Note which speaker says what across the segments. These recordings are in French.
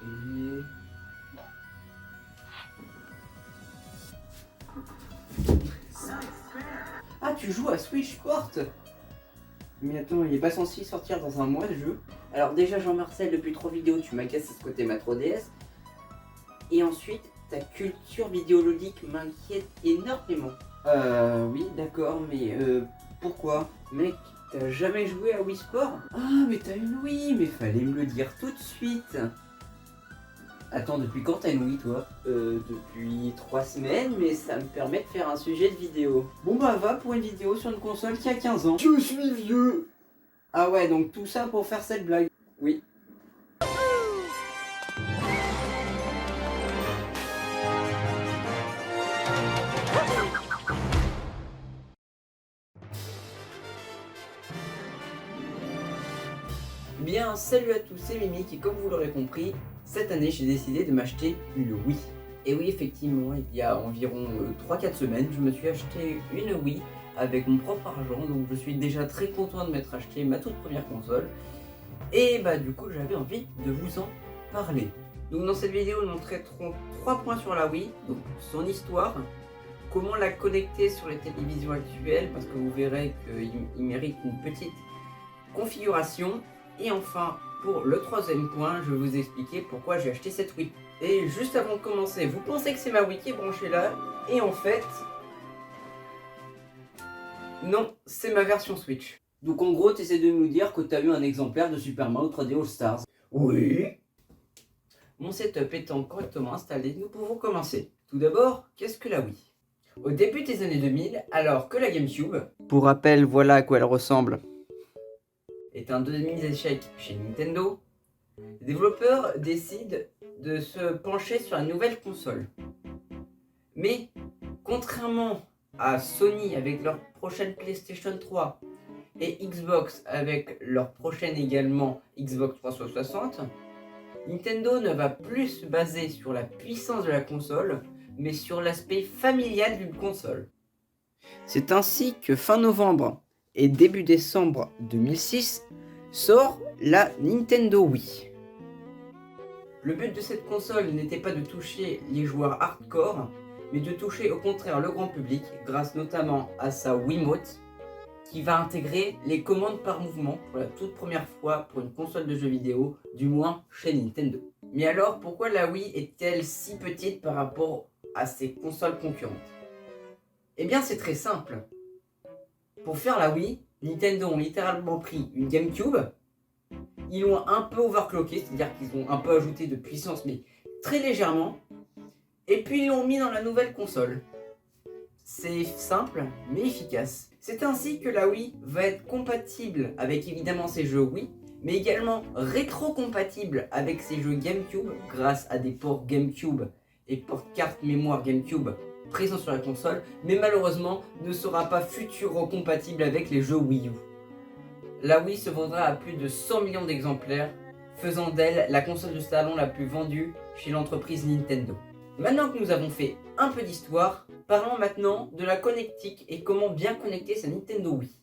Speaker 1: Et... Ah, tu joues à Switch Sport? Mais attends, il est pas censé sortir dans un mois le jeu. Alors déjà Jean-Marcel, depuis 3 vidéos, tu m'agaces à ce côté ma 3DS. Et ensuite, ta culture vidéoludique m'inquiète énormément. Oui, d'accord, mais pourquoi? Mec, t'as jamais joué à Wii Sport? Ah, mais t'as une Wii, mais fallait me le dire tout de suite. Attends, depuis quand t'as une Wii, toi? Depuis 3 semaines, mais ça me permet de faire un sujet de vidéo. Bon bah va pour une vidéo sur une console qui a 15 ans.
Speaker 2: Je suis vieux.
Speaker 1: Ah ouais, donc tout ça pour faire cette blague. Oui. Bien, salut à tous, c'est Mimic et comme vous l'aurez compris, cette année j'ai décidé de m'acheter une Wii. Et oui, effectivement, il y a environ 3-4 semaines, je me suis acheté une Wii avec mon propre argent, donc je suis déjà très content de m'être acheté ma toute première console. Et bah du coup, j'avais envie de vous en parler. Donc dans cette vidéo, nous traiterons 3 points sur la Wii, donc son histoire, comment la connecter sur les télévisions actuelles, parce que vous verrez qu'il mérite une petite configuration. Et enfin, pour le 3e point, je vais vous expliquer pourquoi j'ai acheté cette Wii. Et juste avant de commencer, vous pensez que c'est ma Wii qui est branchée là, et en fait... non, c'est ma version Switch. Donc en gros, tu essaies de nous dire que tu as eu un exemplaire de Super Mario 3D All Stars. Oui. Mon setup étant correctement installé, nous pouvons commencer. Tout d'abord, qu'est-ce que la Wii? Au début des années 2000, alors que la GameCube, pour rappel, voilà à quoi elle ressemble, est un demi-échec chez Nintendo, les développeurs décident de se pencher sur la nouvelle console. Mais, contrairement à Sony avec leur prochaine PlayStation 3 et Xbox avec leur prochaine également Xbox 360, Nintendo ne va plus se baser sur la puissance de la console, mais sur l'aspect familial d'une console. C'est ainsi que fin novembre et début décembre 2006 sort la Nintendo Wii. Le but de cette console n'était pas de toucher les joueurs hardcore, mais de toucher au contraire le grand public grâce notamment à sa Wiimote qui va intégrer les commandes par mouvement pour la toute première fois pour une console de jeux vidéo, du moins chez Nintendo. Mais alors pourquoi la Wii est-elle si petite par rapport à ses consoles concurrentes? Eh bien c'est très simple. Pour faire la Wii, Nintendo ont littéralement pris une GameCube, ils l'ont un peu overclocké, c'est-à-dire qu'ils ont un peu ajouté de puissance, mais très légèrement, et puis ils l'ont mis dans la nouvelle console. C'est simple, mais efficace. C'est ainsi que la Wii va être compatible avec évidemment ses jeux Wii, mais également rétro-compatible avec ses jeux GameCube, grâce à des ports GameCube et ports carte mémoire GameCube présent sur la console, mais malheureusement ne sera pas futuro-compatible avec les jeux Wii U. La Wii se vendra à plus de 100 millions d'exemplaires, faisant d'elle la console de salon la plus vendue chez l'entreprise Nintendo. Maintenant que nous avons fait un peu d'histoire, parlons maintenant de la connectique et comment bien connecter sa Nintendo Wii.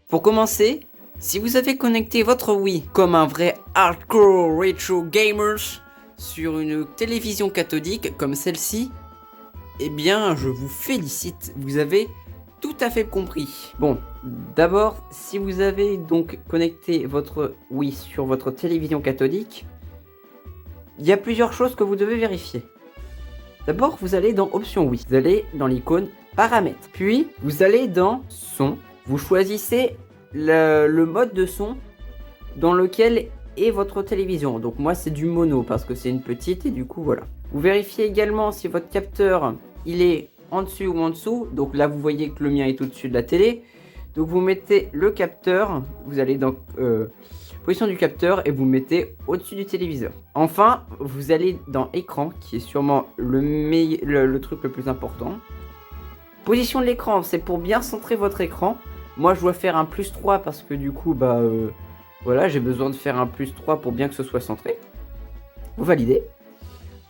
Speaker 1: Pour commencer, si vous avez connecté votre Wii comme un vrai hardcore retro gamers sur une télévision cathodique comme celle-ci, eh bien je vous félicite, vous avez tout à fait compris. Bon, d'abord, si vous avez donc connecté votre Wii sur votre télévision cathodique, il y a plusieurs choses que vous devez vérifier. D'abord, vous allez dans Options Wii, vous allez dans l'icône Paramètres, puis vous allez dans Son, vous choisissez le mode de son dans lequel est votre télévision. Donc moi c'est du mono parce que c'est une petite et du coup voilà. Vous vérifiez également si votre capteur il est en dessus ou en dessous. Donc là vous voyez que le mien est au-dessus de la télé. Donc vous mettez le capteur, vous allez dans position du capteur et vous mettez au-dessus du téléviseur. Enfin vous allez dans écran qui est sûrement le truc le plus important. Position de l'écran, c'est pour bien centrer votre écran. Moi je dois faire un +3 parce que du coup voilà, j'ai besoin de faire un +3 pour bien que ce soit centré. Vous validez.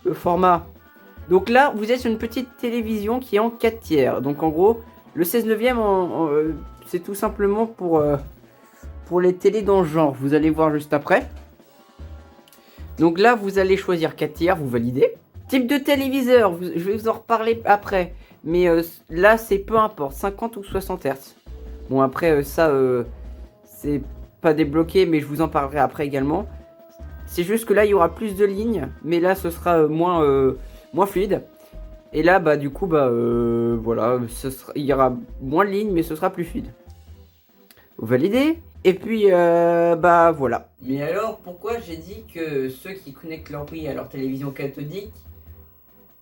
Speaker 1: Le format. Donc là, vous êtes sur une petite télévision qui est en 4 tiers. Donc en gros, le 16 neuvième, c'est tout simplement pour pour les télés dans le genre. Vous allez voir juste après. Donc là, vous allez choisir 4 tiers, vous validez. Type de téléviseur, je vais vous en reparler après. Mais là, c'est peu importe, 50 ou 60 Hz. Bon, après, c'est pas débloqué, mais je vous en parlerai après également. C'est juste que là, il y aura plus de lignes, mais là, ce sera moins fluide. Et là, bah, du coup, voilà, il y aura moins de lignes, mais ce sera plus fluide. Vous validez? Et puis, bah, voilà. Mais alors, pourquoi j'ai dit que ceux qui connectent leur Wii à leur télévision cathodique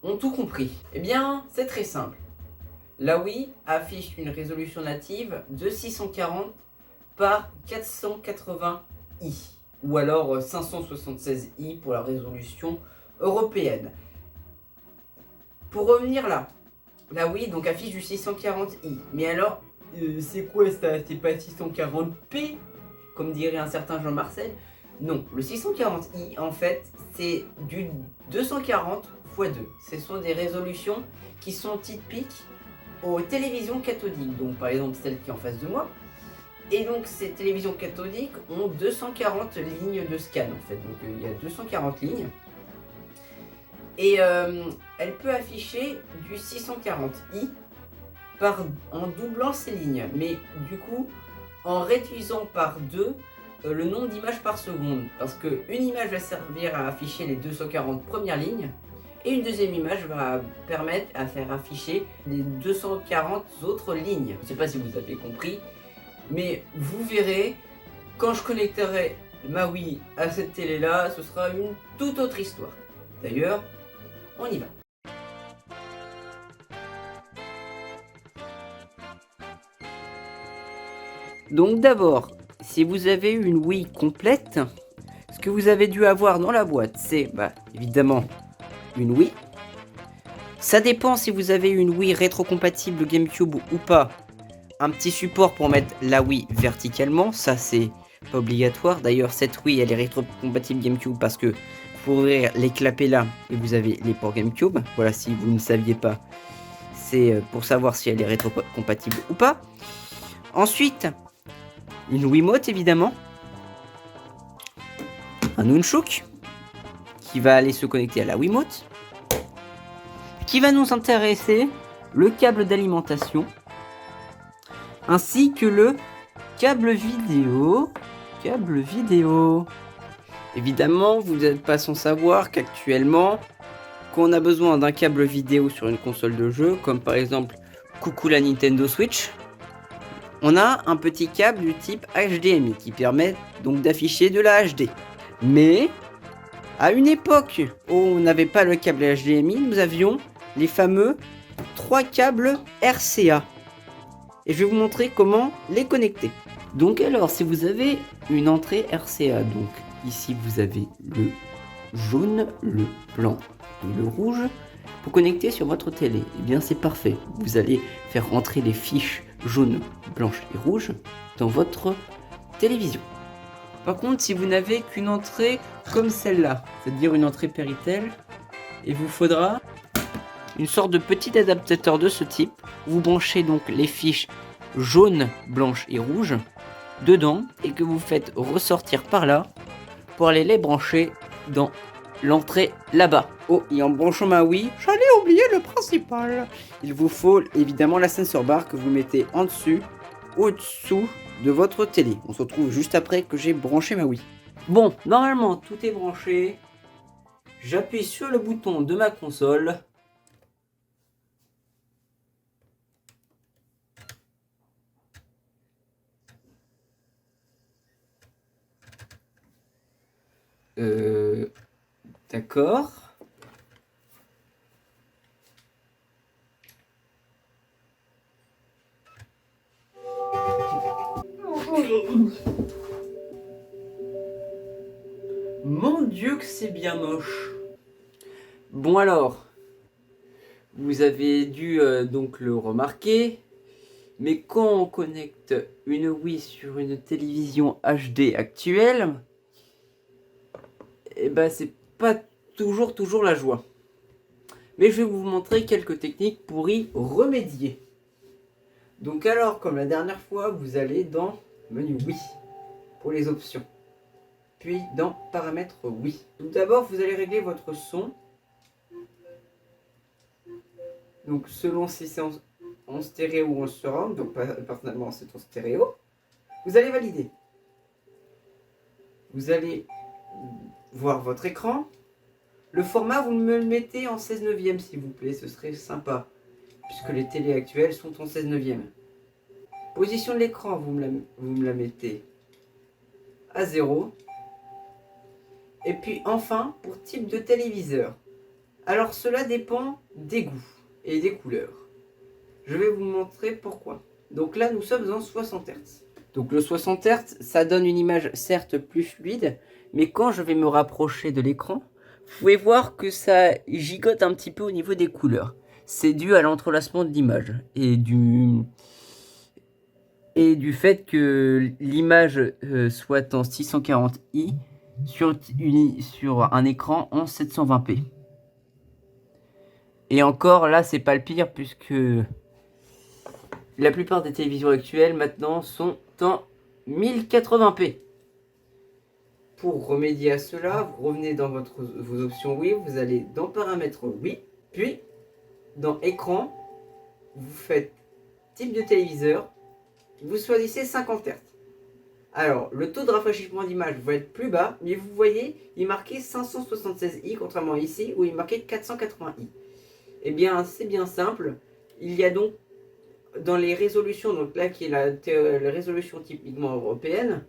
Speaker 1: ont tout compris? Eh bien, c'est très simple. La Wii affiche une résolution native de 640 par 480i, ou alors 576i pour la résolution européenne. Pour revenir là, la Wii donc affiche du 640i, mais alors, c'est quoi ça? C'est pas 640p, comme dirait un certain Jean-Marcel? Non, le 640i en fait, c'est du 240 x 2. Ce sont des résolutions qui sont typiques aux télévisions cathodiques, donc par exemple celle qui est en face de moi. Et donc ces télévisions cathodiques ont 240 lignes de scan en fait, donc il y a 240 lignes. Et elle peut afficher du 640i en doublant ces lignes, mais du coup en réduisant par 2 le nombre d'images par seconde, parce qu'une image va servir à afficher les 240 premières lignes, et une deuxième image va permettre à faire afficher les 240 autres lignes. Je ne sais pas si vous avez compris, mais vous verrez, quand je connecterai ma Wii à cette télé là, ce sera une toute autre histoire. D'ailleurs, on y va. Donc d'abord, si vous avez une Wii complète, ce que vous avez dû avoir dans la boîte, c'est évidemment une Wii. Ça dépend si vous avez une Wii rétrocompatible GameCube ou pas. Un petit support pour mettre la Wii verticalement, ça c'est pas obligatoire. D'ailleurs cette Wii elle est rétrocompatible GameCube parce que pour ouvrir les clapets là et vous avez les ports GameCube. Voilà, si vous ne saviez pas, c'est pour savoir si elle est rétrocompatible ou pas. Ensuite, une Wiimote évidemment, un Nunchuk qui va aller se connecter à la Wiimote, qui va nous intéresser le câble d'alimentation, ainsi que le câble vidéo. Évidemment, vous n'êtes pas sans savoir qu'actuellement, quand on a besoin d'un câble vidéo sur une console de jeu, comme par exemple coucou la Nintendo Switch, on a un petit câble du type HDMI qui permet donc d'afficher de la HD. Mais à une époque où on n'avait pas le câble HDMI, nous avions les fameux 3 câbles RCA. Et je vais vous montrer comment les connecter. Donc alors, si vous avez une entrée RCA, donc ici vous avez le jaune, le blanc et le rouge, pour connecter sur votre télé, et bien c'est parfait. Vous allez faire rentrer les fiches jaunes, blanches et rouges dans votre télévision. Par contre, si vous n'avez qu'une entrée comme celle-là, c'est-à-dire une entrée Péritel, il vous faudra une sorte de petit adaptateur de ce type. Vous branchez donc les fiches jaunes, blanches et rouges dedans et que vous faites ressortir par là pour aller les brancher dans l'entrée là-bas. Oh, et en branchant ma Wii, j'allais oublier le principal. Il vous faut évidemment la sensor bar que vous mettez en dessus, au-dessous de votre télé. On se retrouve juste après que j'ai branché ma Wii. Bon, normalement tout est branché. J'appuie sur le bouton de ma console. D'accord. Mon Dieu que c'est bien moche. Bon alors, vous avez dû donc le remarquer, mais quand on connecte une Wii sur une télévision HD actuelle, et ben c'est pas toujours la joie. Mais je vais vous montrer quelques techniques pour y remédier. Donc alors, comme la dernière fois, vous allez dans menu Wii. pour les options. Puis dans paramètres, oui. Tout d'abord, vous allez régler votre son. Donc selon si c'est en stéréo ou en surround, donc personnellement c'est en stéréo. Vous allez valider. Vous allez voir votre écran. Le format, vous me le mettez en 16 neuvième s'il vous plaît, ce serait sympa. Puisque les télés actuelles sont en 16 neuvième. Position de l'écran, vous me la mettez à 0. Et puis enfin, pour type de téléviseur. Alors cela dépend des goûts et des couleurs. Je vais vous montrer pourquoi. Donc là, nous sommes en 60 Hz. Donc le 60 Hz, ça donne une image certes plus fluide, mais quand je vais me rapprocher de l'écran, vous pouvez voir que ça gigote un petit peu au niveau des couleurs. C'est dû à l'entrelacement de l'image et du fait que l'image soit en 640i sur un écran en 720p. Et encore là, c'est pas le pire puisque la plupart des télévisions actuelles maintenant sont en 1080p. Pour remédier à cela, vous revenez dans vos options oui, vous allez dans paramètres oui, puis dans écran, vous faites type de téléviseur, vous choisissez 50 Hz. Alors, le taux de rafraîchissement d'image va être plus bas, mais vous voyez, il est marqué 576i, contrairement à ici, où il est marqué 480i. Eh bien, c'est bien simple. Il y a donc, dans les résolutions, donc là qui est la résolution typiquement européenne,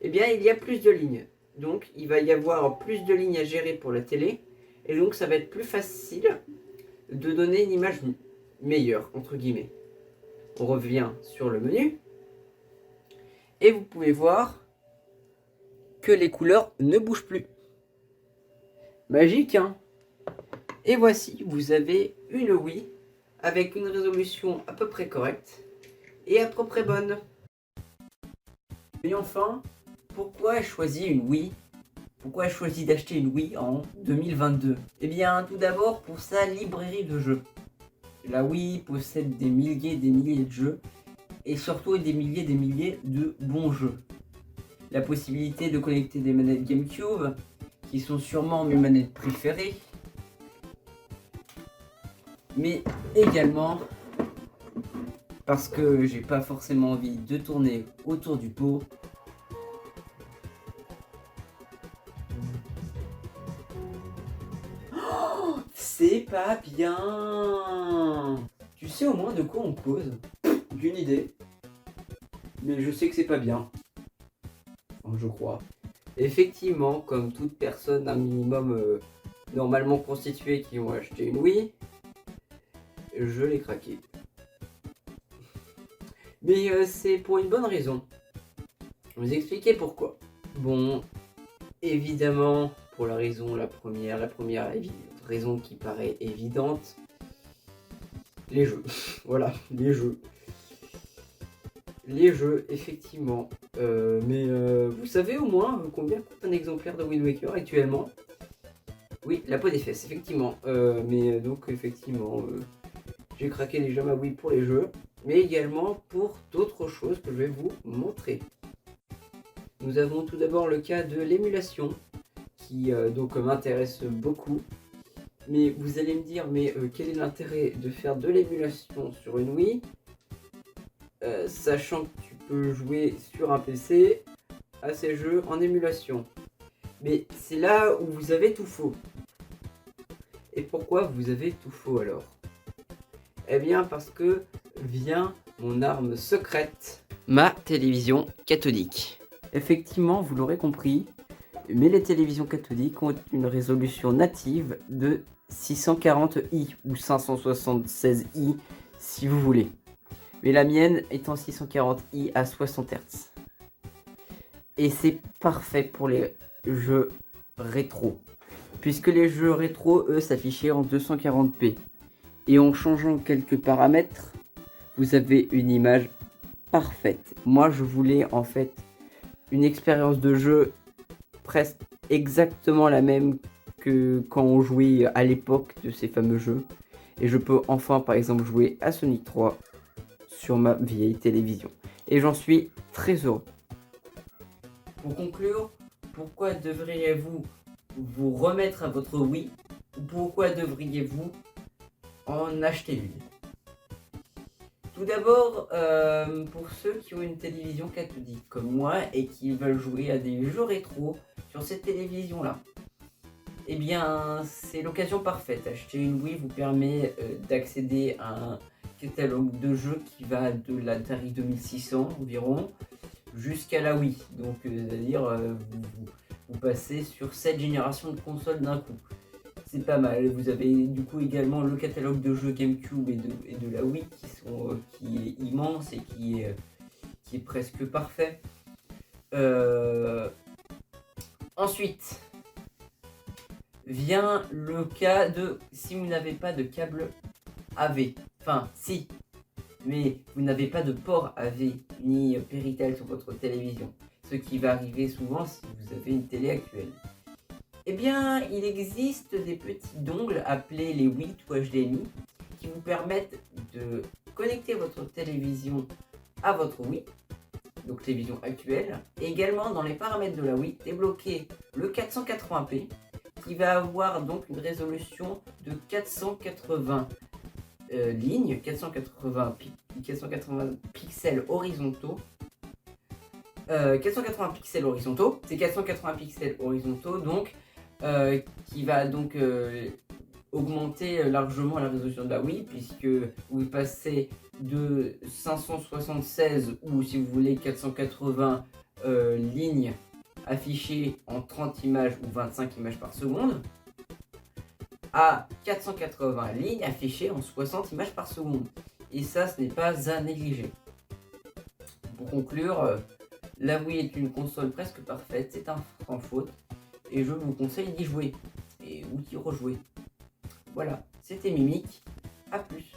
Speaker 1: eh bien, il y a plus de lignes. Donc, il va y avoir plus de lignes à gérer pour la télé, et donc ça va être plus facile de donner une image meilleure, entre guillemets. On revient sur le menu. Et vous pouvez voir que les couleurs ne bougent plus. Magique, hein? Et voici, vous avez une Wii avec une résolution à peu près correcte et à peu près bonne. Et enfin, pourquoi ai-je choisi une Wii? Pourquoi ai-je choisi d'acheter une Wii en 2022? Eh bien, tout d'abord pour sa librairie de jeux. La Wii possède des milliers et des milliers de jeux et surtout des milliers de bons jeux. La possibilité de connecter des manettes GameCube, qui sont sûrement mes manettes préférées, mais également parce que j'ai pas forcément envie de tourner autour du pot. Oh, c'est pas bien. Tu sais au moins de quoi on cause? Aucune idée. Mais je sais que c'est pas bien. Enfin, je crois. Effectivement, comme toute personne un minimum normalement constituée qui ont acheté une Wii, je l'ai craqué. Mais c'est pour une bonne raison. Je vais vous expliquer pourquoi. Bon, évidemment, pour la première raison qui paraît évidente, les jeux. Voilà, les jeux. Les jeux, effectivement. Vous savez au moins combien coûte un exemplaire de Wind Waker actuellement? Oui, la peau des fesses, effectivement. Donc, effectivement, j'ai craqué déjà ma Wii pour les jeux, mais également pour d'autres choses que je vais vous montrer. Nous avons tout d'abord le cas de l'émulation, qui donc m'intéresse beaucoup. Mais vous allez me dire, quel est l'intérêt de faire de l'émulation sur une Wii, sachant que tu peux jouer sur un PC à ces jeux en émulation? Mais c'est là où vous avez tout faux. Et pourquoi vous avez tout faux alors? Eh bien parce que vient mon arme secrète, ma télévision cathodique. Effectivement, vous l'aurez compris, mais les télévisions cathodiques ont une résolution native de 640i ou 576i si vous voulez. Mais la mienne est en 640i à 60 Hz. Et c'est parfait pour les jeux rétro. Puisque les jeux rétro, eux, s'affichaient en 240p. Et en changeant quelques paramètres, vous avez une image parfaite. Moi, je voulais en fait une expérience de jeu presque exactement la même que quand on jouait à l'époque de ces fameux jeux. Et je peux enfin, par exemple, jouer à Sonic 3 sur ma vieille télévision. Et j'en suis très heureux. Pour conclure, pourquoi devriez-vous vous remettre à votre Wii ou pourquoi devriez-vous en acheter une? Tout d'abord, pour ceux qui ont une télévision cathodique comme moi et qui veulent jouer à des jeux rétro sur cette télévision-là, eh bien, c'est l'occasion parfaite. Acheter une Wii vous permet d'accéder à un catalogue de jeux qui va de l'Atari 2600 environ jusqu'à la Wii. Donc, c'est-à-dire, vous passez sur 7 générations de consoles d'un coup. C'est pas mal. Vous avez du coup également le catalogue de jeux GameCube et de la Wii qui est immense et qui est presque parfait. Ensuite, vient le cas de si vous n'avez pas de câble AV. Enfin, si, mais vous n'avez pas de port AV ni Péritel sur votre télévision. Ce qui va arriver souvent si vous avez une télé actuelle. Eh bien, il existe des petits dongles appelés les Wii to HDMI qui vous permettent de connecter votre télévision à votre Wii, donc télévision actuelle, et également dans les paramètres de la Wii, débloquer le 480p qui va avoir donc une résolution de 480 lignes, 480 pixels horizontaux. 480 pixels horizontaux, c'est 480 pixels horizontaux donc qui va donc augmenter largement la résolution de la Wii puisque vous passez de 576 ou si vous voulez 480 lignes affichées en 30 images ou 25 images par seconde à 480 lignes affichées en 60 images par seconde. Et ça, ce n'est pas à négliger. Pour conclure, la Wii est une console presque parfaite, c'est un sans faute, et je vous conseille d'y jouer, et ou d'y rejouer. Voilà, c'était Mimic, à plus.